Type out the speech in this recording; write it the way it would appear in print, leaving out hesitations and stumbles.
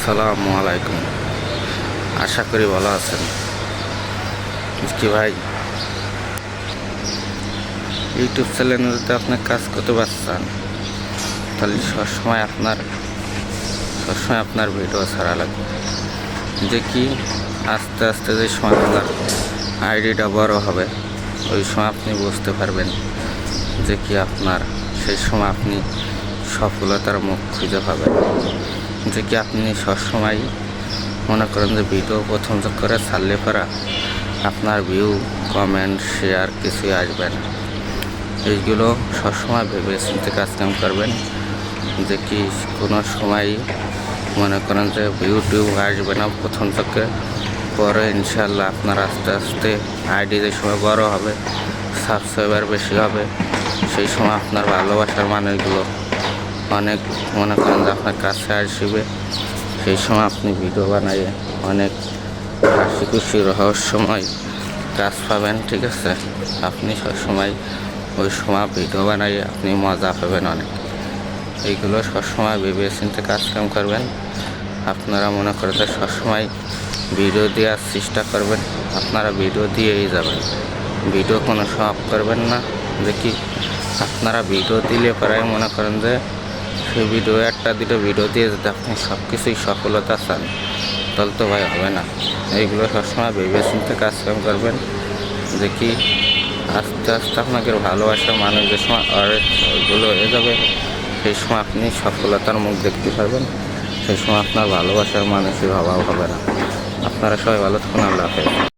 আসসালামু আলাইকুম। আশা করি ভালো আছেন। কি ভাই, ইউটিউব চ্যানেলে যদি আপনি কাজ করতে পারছেন, তাহলে সবসময় আপনার ভিডিও ছাড়া লাগবে। যে কি আস্তে আস্তে যে সময় আপনার আইডিটা বড় হবে, ওই সময় আপনি বুঝতে পারবেন যে কি সেই সময় আপনি সফলতার মুখ খুঁজে পাবেন। যে কি আপনি সবসময় মনে করেন যে ভিডিও প্রথম করে ছাড়লে পরা আপনার ভিউ, কমেন্ট, শেয়ার কিছুই আসবে না। এইগুলো সবসময় ভেবে চিন্তে কাজকাম করবেন। যে কি কোনো সময় মনে করেন যে ইউটিউব আসবে না প্রথম থেকে, পরে ইনশাল্লাহ আপনার আস্তে আস্তে আইডি যে সময় বড় হবে, সাবস্ক্রাইবার বেশি হবে, সেই সময় আপনার ভালোবাসার মানুষগুলো অনেক মনে করেন যে আপনার কাছে আসবে। সেই সময় আপনি ভিডিও বানাইয়ে অনেক হাসি খুশি রহস্যময় কাজ পাবেন। ঠিক আছে, আপনি সবসময় ওই সময় ভিডিও বানাইয়ে আপনি মজা পাবেন অনেক। এইগুলো সবসময় ভেবে চিন্তে কাজকাম করবেন। আপনারা মনে করেন যে সবসময় ভিডিও দেওয়ার চেষ্টা করবেন। আপনারা ভিডিও দিয়েই যাবেন, ভিডিও কোনো সব করবেন না। যে কি আপনারা ভিডিও দিলে প্রায় মনে করেন যে সেই ভিডিও একটা দুটো ভিডিও দিয়ে যদি আপনি সব কিছুই সফলতা চান, তাহলে তো ভাই হবে না। এইগুলো সবসময় ভেবে চিন্তে কাজকাম করবেন। যে কি আস্তে আস্তে আপনাকে ভালোবাসার মানুষ যে সময় ওইগুলো হয়ে যাবে, সেই সময় আপনি সফলতার মুখ দেখতে পারবেন। সেই সময় আপনার ভালোবাসার মানুষের অভাব হবে না। আপনারা সবাই ভালো থাকুন। আল্লাহ হাফেজ।